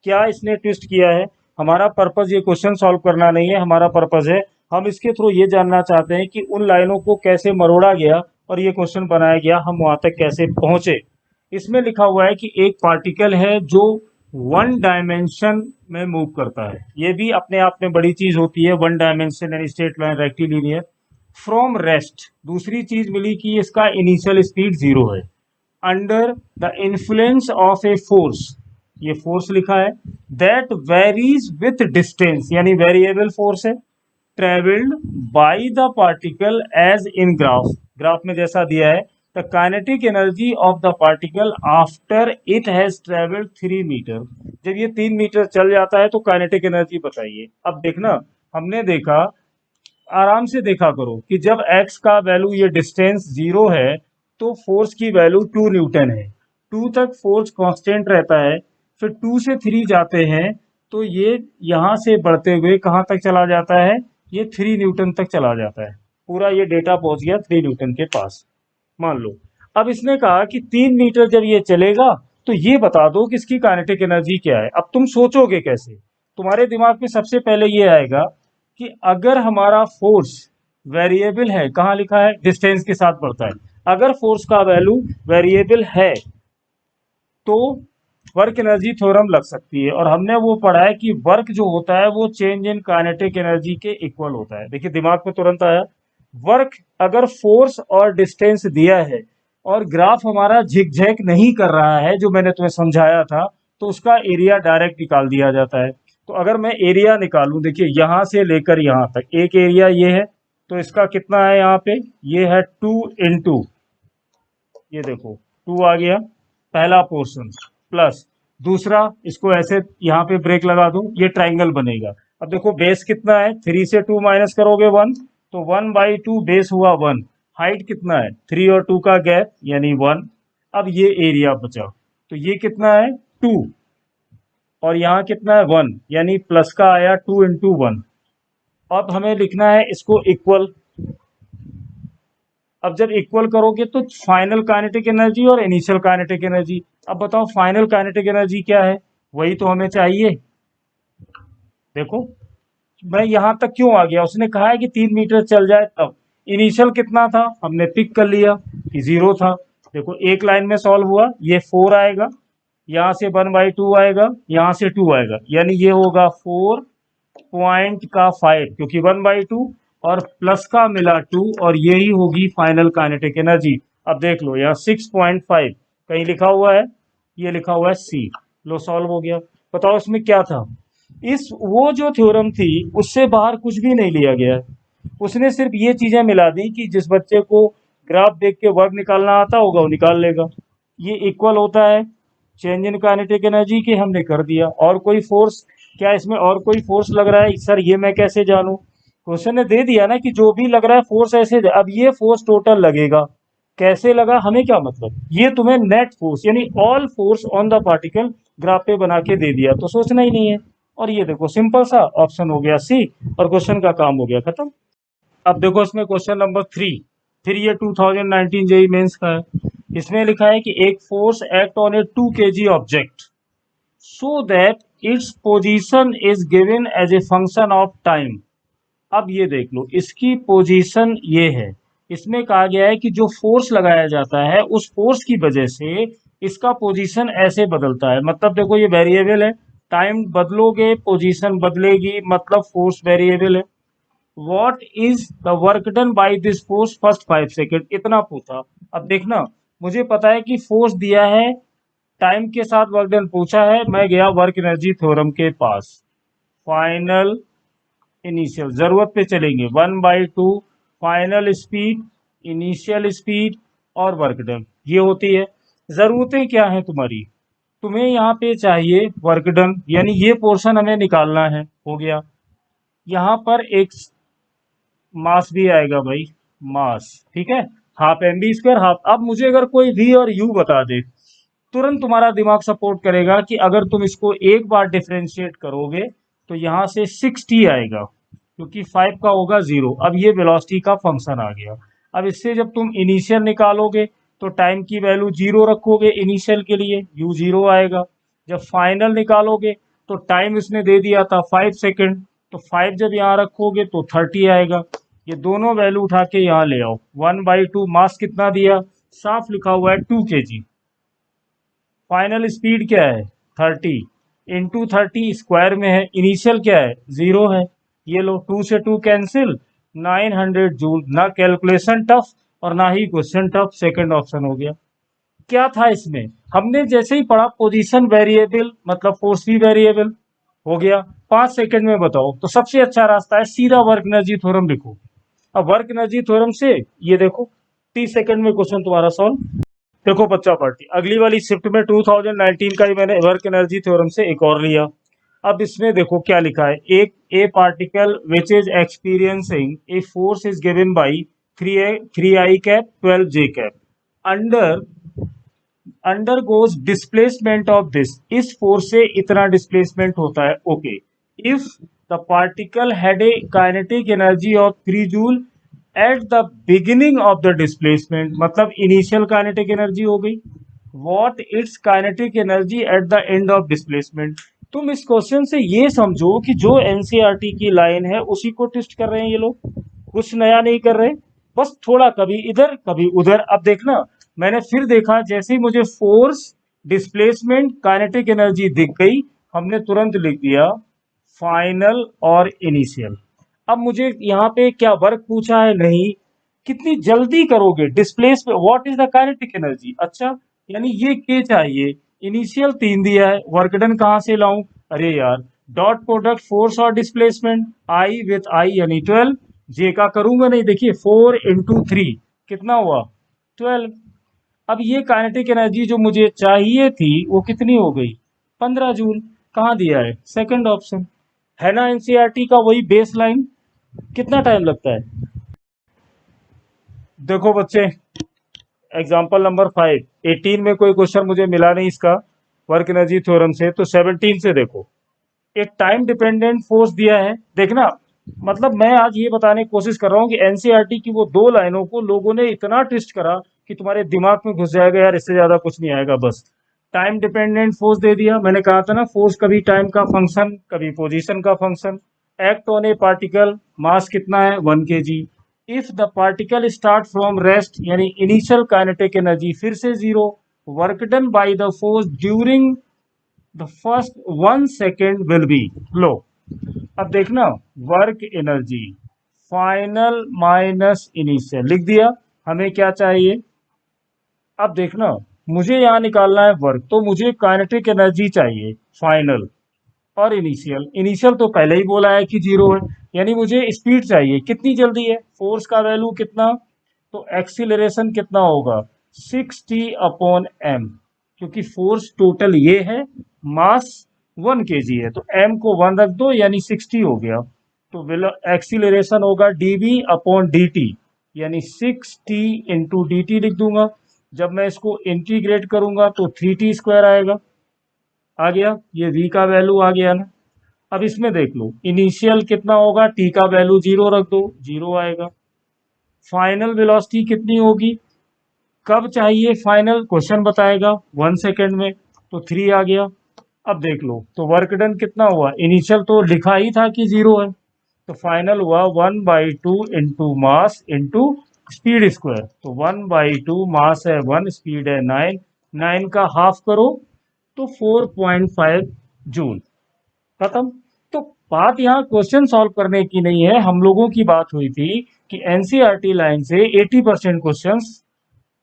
क्या इसने ट्विस्ट किया है। हमारा पर्पज ये क्वेश्चन सॉल्व करना नहीं है, हमारा पर्पज है हम इसके थ्रू ये जानना चाहते हैं कि उन लाइनों को कैसे मरोड़ा गया और ये क्वेश्चन बनाया गया, हम वहां तक कैसे पहुंचे। इसमें लिखा हुआ है कि एक पार्टिकल है जो वन डायमेंशन में मूव करता है। ये भी अपने आप में बड़ी चीज होती है, वन डायमेंशन यानी straight line, rectilinear, from rest. दूसरी चीज मिली कि इसका इनिशियल स्पीड 0 है, under the influence of a force, ये फोर्स लिखा है, दैट वेरीज विथ डिस्टेंस यानी वेरिएबल फोर्स है, travelled by the particle as in graph. Graph में जैसा दिया है, the kinetic energy of the particle after it has travelled 3 metre. जब ये 3 मीटर चल जाता है तो काइनेटिक एनर्जी बताइए। अब देखना, हमने देखा, आराम से देखा करो कि जब x का वैल्यू, ये डिस्टेंस 0 है, तो फोर्स की वैल्यू 2 न्यूटन है। 2 तक फोर्स कांस्टेंट रहता है, फिर 2 से 3 जाते हैं तो ये यहां से बढ़ते हुए कहां तक चला जाता है, ये 3 न्यूटन तक चला जाता है। पूरा ये डेटा पहुंच गया 3 न्यूटन के पास, मान लो। अब इसने कहा कि 3 मीटर जब ये चलेगा तो ये बता दो कि इसकी काइनेटिक एनर्जी क्या है। अब तुम सोचोगे कैसे? तुम्हारे दिमाग में सबसे पहले ये आएगा कि अगर हमारा फोर्स वेरिएबल है, कहाँ लिखा है, डिस्टेंस के साथ बढ़ता है, अगर फोर्स का वैल्यू वेरिएबल है तो वर्क एनर्जी थ्योरम लग सकती है। और हमने वो पढ़ा है कि वर्क जो होता है वो चेंज इन काइनेटिक एनर्जी के इक्वल होता है। देखिए दिमाग में तुरंत आया, वर्क अगर फोर्स और डिस्टेंस दिया है और ग्राफ हमारा झिकझैक नहीं कर रहा है, जो मैंने तुम्हें समझाया था, तो उसका एरिया डायरेक्ट निकाल दिया जाता है। तो अगर मैं एरिया निकालूं, देखिए यहां से लेकर यहां तक एक एरिया ये है, तो इसका कितना है यहाँ पे, ये है 2 इंटू, ये देखो 2 आ गया पहला पोर्शन, प्लस दूसरा, इसको ऐसे यहाँ पे ब्रेक लगा दो, ये ट्राइंगल बनेगा। अब देखो बेस कितना है, 3 से 2 माइनस करोगे 1, तो 1/2 बेस हुआ 1। हाइट कितना है, 3 और 2 का गैप यानी 1। अब ये एरिया बचा, तो ये कितना है 2 और यहाँ कितना है 1, यानी प्लस का आया 2 इंटू 1। अब हमें लिखना है इसको इक्वल। अब जब इक्वल करोगे तो फाइनल काइनेटिक एनर्जी और इनिशियल काइनेटिक एनर्जी। अब बताओ फाइनल काइनेटिक एनर्जी क्या है, वही तो हमें चाहिए। देखो मैं यहां तक क्यों आ गया, उसने कहा है कि 3 मीटर चल जाए तब। इनिशियल कितना था, हमने पिक कर लिया कि 0 था। देखो एक लाइन में सॉल्व हुआ, ये 4 आएगा, यहां से 1/2 आएगा, यहां से 2 आएगा, यानी ये होगा 4 पॉइंट का 5, क्योंकि 1/2 और प्लस का मिला 2, और यही होगी फाइनल काइनेटिक एनर्जी। अब देख लो यहाँ 6.5 कहीं लिखा हुआ है, ये लिखा हुआ है सी। लो सॉल्व हो गया। बताओ इसमें क्या था, इस वो जो थ्योरम थी उससे बाहर कुछ भी नहीं लिया गया। उसने सिर्फ ये चीजें मिला दी कि जिस बच्चे को ग्राफ देख के वर्क निकालना आता होगा वो निकाल लेगा। ये इक्वल होता है चेंज इन काइनेटिक एनर्जी के, हमने कर दिया। और कोई फोर्स, क्या इसमें और कोई फोर्स लग रहा है सर, ये मैं कैसे जानूं? क्वेश्चन ने दे दिया ना कि जो भी लग रहा है फोर्स ऐसे, अब ये फोर्स टोटल लगेगा, कैसे लगा हमें क्या मतलब, ये तुम्हें नेट फोर्स यानी all force on the particle graph पे बना के दे दिया, तो सोचना ही नहीं है। और ये देखो सिंपल सा ऑप्शन हो गया सी, और क्वेश्चन का काम हो गया खत्म। अब देखो इसमें क्वेश्चन नंबर 3, फिर ये 2019 जेई मेंस का है। इसमें लिखा है कि एक force act on a 2 KG object so that its position is given as a function of time. अब ये देख लो, इसकी पोजीशन ये है। इसमें कहा गया है कि जो फोर्स लगाया जाता है उस फोर्स की वजह से इसका पोजीशन ऐसे बदलता है। मतलब देखो ये वेरिएबल है, टाइम बदलोगे पोजीशन बदलेगी, मतलब फोर्स वेरिएबल है। What is the work done by this force first 5 second, इतना पूछा। अब देखना, मुझे पता है कि फोर्स दिया है, टाइम के साथ वर्क डन पूछा है, मैं गया वर्क एनर्जी थ्योरम के पास। फाइनल इनिशियल जरूरत पे चलेंगे, 1/2 फाइनल स्पीड, इनिशियल स्पीड और वर्क डन, ये होती है। जरूरतें क्या है तुम्हारी, तुम्हें यहाँ पे चाहिए वर्क डन, यानी ये पोर्शन हमें निकालना है, हो गया। यहाँ पर एक मास भी आएगा भाई, मास, ठीक है, half M B square half. अब मुझे अगर कोई वी और यू बता दे, तुरंत तुम्हारा दिमाग सपोर्ट करेगा कि अगर तुम इसको एक बार डिफरेंशिएट करोगे तो यहाँ से 6t आएगा, क्योंकि 5 का होगा 0। अब ये वेलोसिटी का फंक्शन आ गया। अब इससे जब तुम इनिशियल निकालोगे तो टाइम की वैल्यू 0 रखोगे इनिशियल के लिए, u 0 आएगा। जब फाइनल निकालोगे तो टाइम इसने दे दिया था 5 सेकेंड, तो 5 जब यहाँ रखोगे तो 30 आएगा। ये दोनों वैल्यू उठा के यहाँ ले आओ। 1/2 मास कितना दिया, साफ लिखा हुआ है 2 kg। फाइनल स्पीड क्या है 30 इंटू 30 स्क्वायर में है, इनिशियल क्या है 0 है। ये लो 2 से 2 कैंसिल, 900 जूल। ना कैलकुलेशन टफ और ना ही क्वेश्चन टफ, सेकंड ऑप्शन हो गया। क्या था इसमें, हमने जैसे ही पढ़ा पोजीशन वेरिएबल मतलब फोर्स भी वेरिएबल, हो गया। 5 सेकंड में बताओ, तो सबसे अच्छा रास्ता है सीधा वर्क एनर्जी थ्योरम लिखो। अब वर्क एनर्जी थ्योरम से ये देखो 30 सेकंड में क्वेश्चन तुम्हारा सॉल्व। देखो बच्चा पार्टी, अगली वाली शिफ्ट में 2019 का ही मैंने वर्क एनर्जी थ्योरम से एक और लिया। अब इसमें देखो क्या लिखा है, एक ए particle which is experiencing a force is given by 3i cap 12j cap under under goes displacement of this, इस फोर्स से इतना डिस्प्लेसमेंट होता है, okay. If the particle had a kinetic energy of 3 joule at the beginning of the displacement, मतलब initial kinetic energy हो गई। What it's kinetic energy at the end of displacement. तुम इस क्वेश्चन से ये समझो कि जो एनसीईआरटी की लाइन है उसी को टेस्ट कर रहे हैं ये लोग, कुछ नया नहीं कर रहे, बस थोड़ा कभी इधर कभी उधर। अब देखना, मैंने फिर देखा, जैसे ही मुझे फोर्स डिस्प्लेसमेंट काइनेटिक एनर्जी दिख गई, हमने तुरंत लिख दिया फाइनल और इनिशियल। अब मुझे यहाँ पे क्या वर्क पूछा है, नहीं, कितनी जल्दी करोगे डिस्प्लेस पे, what is the kinetic energy, अच्छा, यानी ये के चाहिए। इनिशियल 3 दिया है, वर्क डन कहाँ से लाऊं, अरे यार, डॉट प्रोडक्ट फोर्स और डिस्प्लेसमेंट, आई विथ आई यानी 12, जे का करूंगा नहीं, देखिए 4 इंटू 3 कितना हुआ 12। अब ये काइनेटिक एनर्जी जो मुझे चाहिए थी वो कितनी हो गई 15 जूल। कहाँ दिया है, सेकंड ऑप्शन है ना, एनसीईआरटी का वही बेस लाइन। कितना टाइम लगता है, देखो बच्चे, एग्जाम्पल नंबर 5, 18 में कोई क्वेश्चन मुझे मिला नहीं इसका वर्क एनर्जी थ्योरम से, तो 17 से देखो, एक टाइम डिपेंडेंट फोर्स दिया है। देखना, मतलब मैं आज ये बताने की कोशिश कर रहा हूँ कि एनसीईआरटी की वो 2 लाइनों को लोगों ने इतना ट्विस्ट करा कि तुम्हारे दिमाग में घुस जाएगा, यार इससे ज्यादा कुछ नहीं आएगा। बस टाइम डिपेंडेंट फोर्स दे दिया, मैंने कहा था ना फोर्स कभी टाइम का फंक्शन कभी पोजीशन का function. Act on a particle, mass कितना है 1 kg। If the particle start from rest यानी इनिशियल काइनेटिक एनर्जी फिर से 0। Work done by the force during the first 1 second will be, लो अब देखना, work energy final minus initial लिख दिया। हमें क्या चाहिए, अब देखना, मुझे यहाँ निकालना है वर्क, तो मुझे काइनेटिक एनर्जी चाहिए फाइनल और इनिशियल। इनिशियल तो पहले ही बोला है कि 0 है, यानी मुझे स्पीड चाहिए, कितनी जल्दी है, फोर्स का वैल्यू कितना, तो एक्सीलरेशन कितना होगा 6t/m, क्योंकि फोर्स टोटल ये है, मास 1 kg है, तो m को 1 रख दो यानी 60 हो गया। तो एक्सीलरेशन होगा dv/dt, यानी 6t इंटू डी टी लिख दूंगा। जब मैं इसको इंटीग्रेट करूंगा तो 3t² आएगा। आ गया, ये v का वैल्यू आ गया ना। अब इसमें देख लो इनिशियल कितना होगा, t का वैल्यू 0 रख दो, 0 आएगा। फाइनल वेलोसिटी कितनी होगी, कब चाहिए फाइनल, क्वेश्चन बताएगा 1 सेकेंड में, तो 3 आ गया। अब देख लो तो वर्क डन कितना हुआ, इनिशियल तो लिखा ही था कि 0 है, तो फाइनल हुआ 1/2 into mass into speed square. तो 1/2 मास है 1, स्पीड है 9, 9 का हाफ करो तो 4.5 जूल। खत्म। तो बात यहाँ क्वेश्चन सॉल्व करने की नहीं है, हम लोगों की बात हुई थी कि एनसीईआरटी लाइन से 80% क्वेश्चन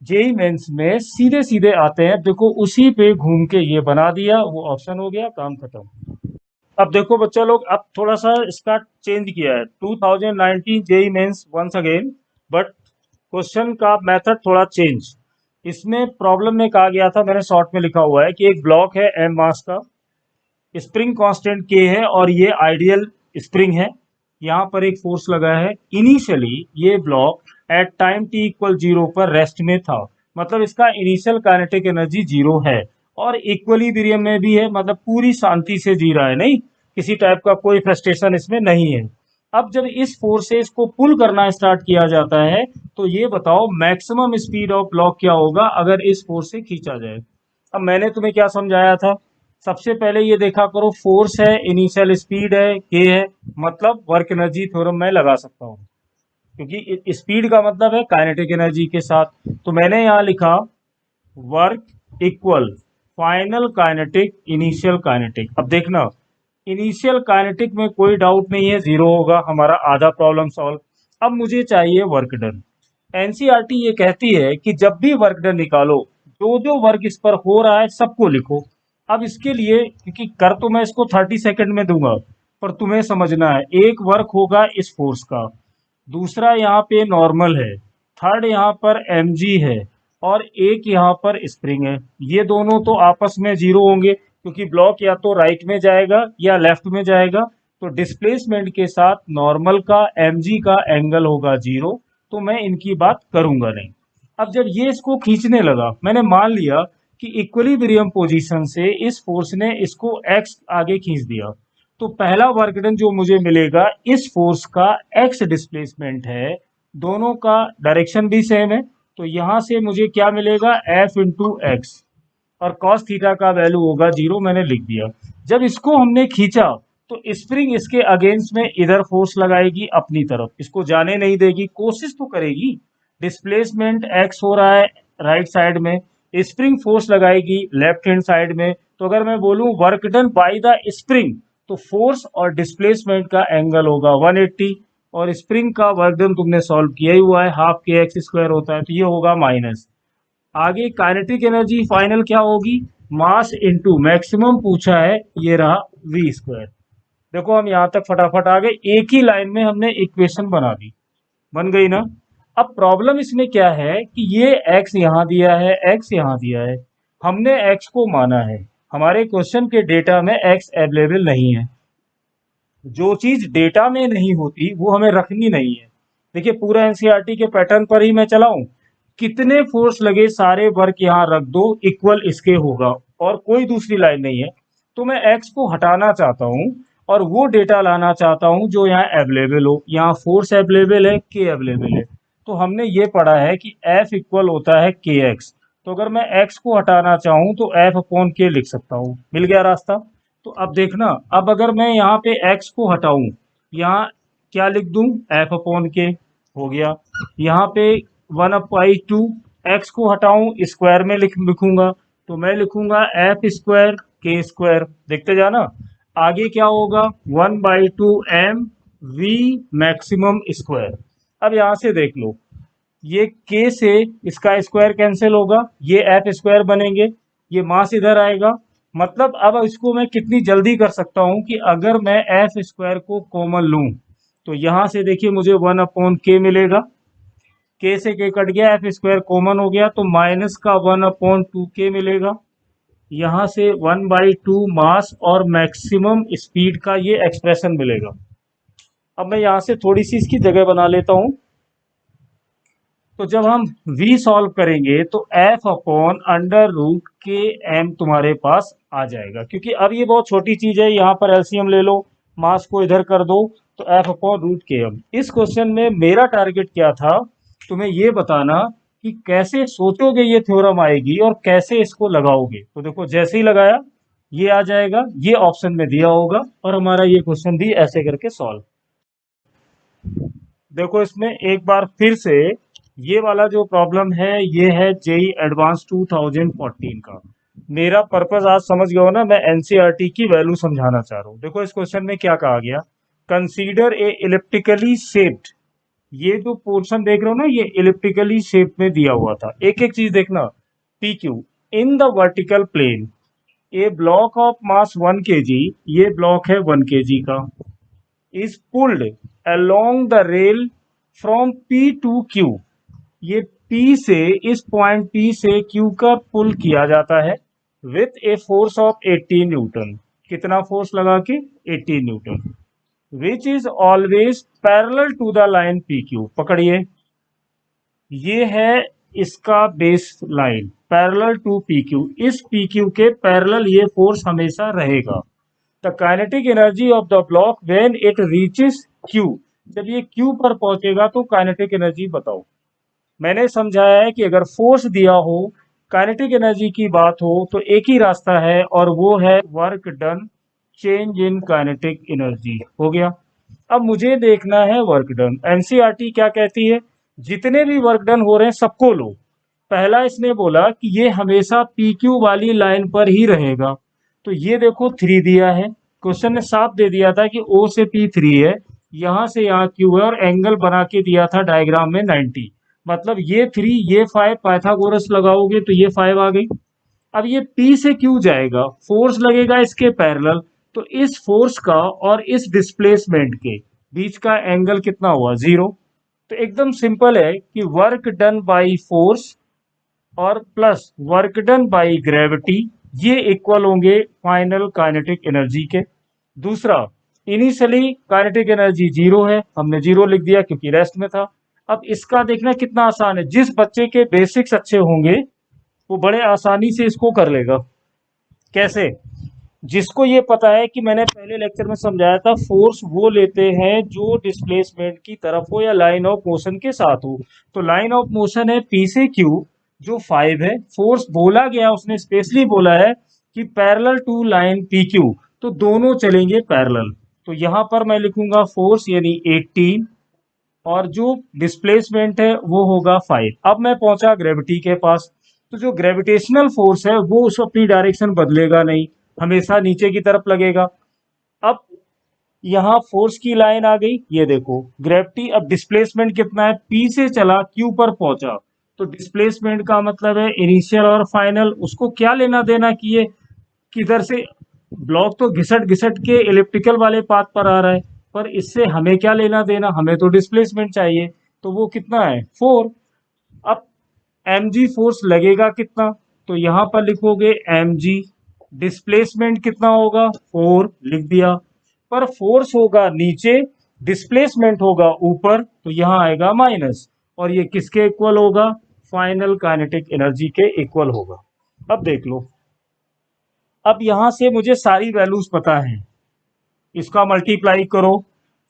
जेई मेंस में सीधे सीधे आते हैं। देखो उसी पे घूम के ये बना दिया, वो ऑप्शन हो गया, काम खत्म। अब देखो बच्चा लोग, अब थोड़ा सा इसका चेंज किया है 2019 JEE mains once again, but question का मेथड थोड़ा चेंज। इसमें प्रॉब्लम में कहा गया था, मैंने शॉर्ट में लिखा हुआ है कि एक ब्लॉक है एम मास का, स्प्रिंग कांस्टेंट के है और ये आइडियल स्प्रिंग है। यहाँ पर एक फोर्स लगा है, इनिशियली ये block at time t equal 0 पर रेस्ट में था, मतलब इसका इनिशियल काइनेटिक एनर्जी 0 है और इक्विलिब्रियम में भी है, मतलब पूरी शांति से जी रहा है, नहीं किसी टाइप का कोई फ्रस्ट्रेशन इसमें नहीं है। अब जब इस फोर्स से इसको पुल करना स्टार्ट किया जाता है तो ये बताओ मैक्सिमम स्पीड ऑफ ब्लॉक क्या होगा अगर इस फोर्स से खींचा जाए। अब मैंने तुम्हें क्या समझाया था, सबसे पहले ये देखा करो फोर्स है, इनिशियल स्पीड है, के है, मतलब वर्क एनर्जी थ्योरम मैं लगा सकता हूँ, क्योंकि स्पीड का मतलब है काइनेटिक एनर्जी के साथ। तो मैंने यहाँ लिखा work equal final kinetic initial kinetic. अब देखना इनिशियल काइनेटिक में कोई डाउट नहीं है, 0 होगा, हमारा आधा प्रॉब्लम सॉल्व। अब मुझे चाहिए वर्क डन। एनसीईआरटी ये कहती है कि जब भी वर्क डन निकालो, जो जो वर्क इस पर हो रहा है सबको लिखो। अब इसके लिए, क्योंकि कर तो मैं इसको 30 सेकंड में दूंगा, पर तुम्हें समझना है एक वर्क होगा इस फोर्स का, दूसरा यहाँ पे नॉर्मल है, थर्ड यहाँ पर mg है और एक यहाँ पर स्प्रिंग है। ये दोनों तो आपस में 0 होंगे क्योंकि ब्लॉक या तो राइट में जाएगा या लेफ्ट में जाएगा, तो डिस्प्लेसमेंट के साथ नॉर्मल का mg का एंगल होगा 0, तो मैं इनकी बात करूंगा नहीं। अब जब ये इसको खींचने लगा, मैंने मान लिया कि इक्विलिब्रियम पोजीशन से इस फोर्स ने इसको x आगे खींच दिया, तो पहला वर्क डन जो मुझे मिलेगा इस फोर्स का x डिस्प्लेसमेंट है, दोनों का डायरेक्शन भी सेम है, तो यहां से मुझे क्या मिलेगा f इंटू एक्स, और कॉस थीटा का वैल्यू होगा 0, मैंने लिख दिया। जब इसको हमने खींचा तो स्प्रिंग इसके अगेंस्ट में इधर फोर्स लगाएगी अपनी तरफ, इसको जाने नहीं देगी, कोशिश तो करेगी। डिस्प्लेसमेंट x हो रहा है राइट साइड में, स्प्रिंग फोर्स लगाएगी लेफ्ट हैंड साइड में। तो अगर मैं बोलूं work done by the spring, तो फोर्स और डिस्प्लेसमेंट का एंगल होगा 180, और स्प्रिंग का वर्क डन तुमने सॉल्व किया ही हुआ है, हाफ के एक्स स्क्वायर होता है, तो ये होगा माइनस। आगे काइनेटिक एनर्जी फाइनल क्या होगी, मास इनटू मैक्सिमम पूछा है, ये रहा वी स्क्वायर। देखो हम यहां तक फटाफट आ गए, एक ही लाइन में हमने इक्वेशन बना दी, बन गई ना। अब प्रॉब्लम इसमें क्या है कि ये x यहां दिया है, x यहां दिया है, हमने x को माना है, हमारे क्वेश्चन के डेटा में x अवेलेबल नहीं है। जो चीज डेटा में नहीं होती वो हमें रखनी नहीं है। देखिए पूरा एनसीईआरटी के पैटर्न पर ही मैं चलाऊं, कितने फोर्स लगे सारे वर्क यहाँ रख दो, इक्वल इसके होगा, और कोई दूसरी लाइन नहीं है। तो मैं x को हटाना चाहता हूँ और वो डेटा लाना चाहता हूँ जो यहाँ अवेलेबल हो। यहाँ फोर्स अवेलेबल है, k अवेलेबल है, तो हमने ये पढ़ा है कि F इक्वल होता है kx। तो अगर मैं x को हटाना चाहूँ तो F अपॉन k लिख सकता हूँ, मिल गया रास्ता। तो अब देखना, अब अगर मैं यहाँ पे x को हटाऊं, यहाँ क्या लिख दूं, F अपॉन के हो गया। यहाँ पे 1/2 x को हटाऊं स्क्वायर में लिखूंगा, तो मैं लिखूंगा एफ स्क्वायर के स्क्वायर। देखते जाना आगे क्या होगा, 1/2 m v मैक्सिमम स्क्वायर। अब यहाँ से देख लो, ये k से इसका स्क्वायर कैंसिल होगा, ये एफ स्क्वायर बनेंगे, ये मास इधर आएगा। मतलब अब इसको मैं कितनी जल्दी कर सकता हूं कि अगर मैं एफ स्क्वायर को कॉमन लूं तो यहां से देखिए मुझे 1/k मिलेगा, k से k कट गया, एफ स्क्वायर कॉमन हो गया, तो माइनस का 1/2k मिलेगा। यहां से 1/2 मास और मैक्सिमम स्पीड का ये एक्सप्रेशन मिलेगा। अब मैं यहां से थोड़ी सी इसकी जगह बना लेता हूं, तो जब हम v सॉल्व करेंगे तो f अपॉन अंडर रूट के एम तुम्हारे पास आ जाएगा, क्योंकि अब ये बहुत छोटी चीज है, यहाँ पर एलसीएम ले लो, मास को इधर कर दो, तो f अपॉन रूट के एम। इस क्वेश्चन में मेरा टारगेट क्या था, तुम्हें ये बताना कि कैसे सोचोगे ये थ्योरम आएगी और कैसे इसको लगाओगे। तो देखो जैसे ही लगाया ये आ जाएगा, ये ऑप्शन में दिया होगा और हमारा ये क्वेश्चन भी ऐसे करके सॉल्व। देखो इसमें एक बार फिर से ये वाला जो प्रॉब्लम है ये है जेई एडवांस 2014 का। मेरा पर्पस आज समझ गए हो ना, मैं एनसीईआरटी की वैल्यू समझाना चाह रहा हूँ। देखो इस क्वेश्चन में क्या कहा गया, कंसीडर ए इलिप्टिकली शेप्ड, ये जो पोर्शन देख रहे हो ना ये इलिप्टिकली शेप में दिया हुआ था। एक एक चीज देखना, P Q in the vertical plane a block of mass 1 kg, ये ब्लॉक है 1 kg का, is pulled along the rail from P to Q, ये P से, इस पॉइंट P से Q का पुल किया जाता है with a force of 80 newton. कितना फोर्स लगा के? 80 newton, which is always parallel to the line PQ। पकड़िए, ये है इसका base line parallel to PQ, इस PQ के पैरेलल ये फोर्स हमेशा रहेगा। The kinetic energy of the block when it reaches Q, जब ये Q पर पहुंचेगा तो काइनेटिक एनर्जी बताओ। मैंने समझाया है कि अगर फोर्स दिया हो, काइनेटिक एनर्जी की बात हो, तो एक ही रास्ता है और वो है work done change in kinetic energy. हो गया। अब मुझे देखना है वर्क डन। एनसीईआरटी क्या कहती है, जितने भी वर्क डन हो रहे हैं सबको लो। पहला इसने बोला कि ये हमेशा PQ वाली लाइन पर ही रहेगा, तो ये देखो 3 दिया है, क्वेश्चन ने साफ दे दिया था कि O से P 3 है, यहां से यहाँ Q है, और एंगल बना के दिया था डायग्राम में 90, मतलब ये 3 ये 5, पाइथागोरस लगाओगे तो ये 5 आ गई। अब ये P से Q जाएगा, फोर्स लगेगा इसके पैरेलल, तो इस फोर्स का और इस डिस्प्लेसमेंट के बीच का एंगल कितना हुआ? 0। तो एकदम सिंपल है कि वर्क डन बाई फोर्स और plus work done by gravity, ये इक्वल होंगे फाइनल काइनेटिक एनर्जी के। दूसरा, इनिशियली काइनेटिक एनर्जी 0 है, हमने 0 लिख दिया क्योंकि रेस्ट में था। अब इसका देखना कितना आसान है, जिस बच्चे के बेसिक्स अच्छे होंगे वो बड़े आसानी से इसको कर लेगा। कैसे? जिसको ये पता है कि मैंने पहले लेक्चर में समझाया था, फोर्स वो लेते हैं जो डिस्प्लेसमेंट की तरफ हो या लाइन ऑफ मोशन के साथ हो। तो लाइन ऑफ मोशन है P से Q जो 5 है, फोर्स बोला गया, उसने स्पेशली बोला है कि पैरेलल टू लाइन PQ, तो दोनों चलेंगे पैरेलल। तो यहां पर मैं लिखूंगा फोर्स यानी 18 और जो डिस्प्लेसमेंट है वो होगा 5। अब मैं पहुंचा ग्रेविटी के पास, तो जो ग्रेविटेशनल फोर्स है वो उस अपनी डायरेक्शन बदलेगा नहीं, हमेशा नीचे की तरफ लगेगा। अब यहाँ फोर्स की लाइन आ गई, ये देखो ग्रेविटी। अब डिस्प्लेसमेंट कितना है, P से चला Q पर पहुंचा, तो डिस्प्लेसमेंट का मतलब है इनिशियल और फाइनल। उसको क्या लेना देना कि ये किधर से, ब्लॉक तो घिसट घिसट के इलिप्टिकल वाले पाथ पर आ रहा है, पर इससे हमें क्या लेना देना, हमें तो डिस्प्लेसमेंट चाहिए, तो वो कितना है 4। अब mg फोर्स लगेगा कितना, तो यहां पर लिखोगे mg, डिस्प्लेसमेंट कितना होगा 4, लिख दिया, पर फोर्स होगा नीचे, डिस्प्लेसमेंट होगा ऊपर, तो यहां आएगा माइनस, और ये किसके इक्वल होगा, फाइनल काइनेटिक एनर्जी के इक्वल होगा। अब देख लो, अब यहां से मुझे सारी वैल्यूज पता है, इसका मल्टीप्लाई करो,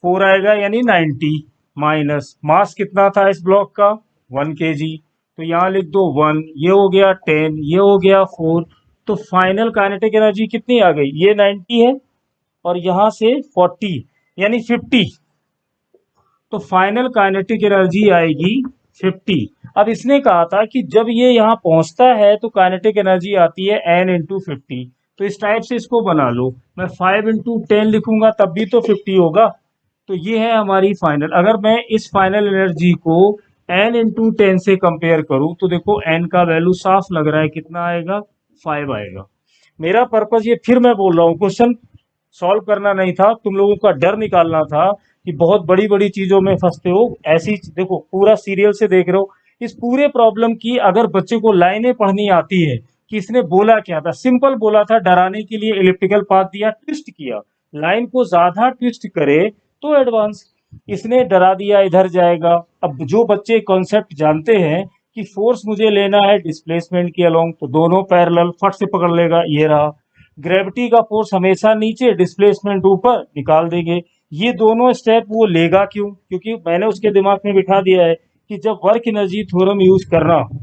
4 आएगा यानी 90, माइनस मास कितना था इस ब्लॉक का 1 kg, तो यहाँ लिख दो 1, ये हो गया 10, ये हो गया 4, तो फाइनल काइनेटिक एनर्जी कितनी आ गई, ये 90 है और यहाँ से 40 यानी 50, तो फाइनल काइनेटिक एनर्जी आएगी 50। अब इसने कहा था कि जब ये यहाँ पहुंचता है तो काइनेटिक एनर्जी आती है n इंटू 50, तो इस टाइप से इसको बना लो, मैं 5 इंटू 10 लिखूंगा तब भी तो 50 होगा। तो ये है हमारी फाइनल। अगर मैं इस फाइनल एनर्जी को n इंटू 10 से कंपेयर करूं तो देखो n का वैल्यू साफ लग रहा है, कितना आएगा 5 आएगा। मेरा पर्पज ये फिर मैं बोल रहा हूँ, क्वेश्चन सॉल्व करना नहीं था, तुम लोगों का डर निकालना था कि बहुत बड़ी बड़ी चीजों में फंसते हो। ऐसी देखो पूरा सीरियल से देख रहे हो, इस पूरे प्रॉब्लम की अगर बच्चे को लाइनें पढ़नी आती है कि इसने बोला क्या था, सिंपल बोला था, डराने के लिए इलिप्टिकल पाथ दिया, ट्विस्ट किया, लाइन को ज्यादा ट्विस्ट करे तो एडवांस। इसने डरा दिया इधर जाएगा। अब जो बच्चे कॉन्सेप्ट जानते हैं कि फोर्स मुझे लेना है डिस्प्लेसमेंट के अलोंग, तो दोनों पैरेलल फट से पकड़ लेगा, ये रहा। ग्रेविटी का फोर्स हमेशा नीचे, डिस्प्लेसमेंट ऊपर, निकाल देंगे। ये दोनों स्टेप वो लेगा क्यों? क्योंकि मैंने उसके दिमाग में बिठा दिया है कि जब वर्क एनर्जी थ्योरम यूज करना हो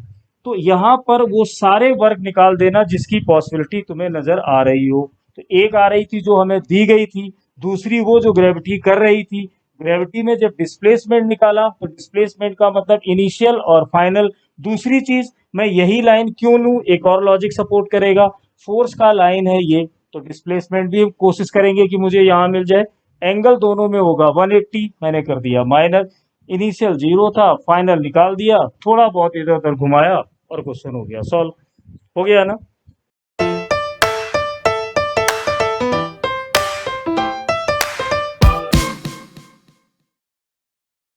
तो यहाँ पर वो सारे वर्क निकाल देना जिसकी पॉसिबिलिटी तुम्हें नजर आ रही हो। तो एक आ रही थी जो हमें दी गई थी, दूसरी वो जो ग्रेविटी कर रही थी। ग्रेविटी में जब डिस्प्लेसमेंट निकाला तो डिस्प्लेसमेंट का मतलब इनिशियल और फाइनल। दूसरी चीज, मैं यही लाइन क्यों लूं, एक और लॉजिक सपोर्ट करेगा। फोर्स का लाइन है ये, तो डिस्प्लेसमेंट भी कोशिश करेंगे कि मुझे यहाँ मिल जाए। एंगल दोनों में होगा 180, मैंने कर दिया माइनस। इनिशियल 0 था, फाइनल निकाल दिया, थोड़ा बहुत इधर उधर घुमाया और क्वेश्चन हो गया सॉल्व। हो गया ना?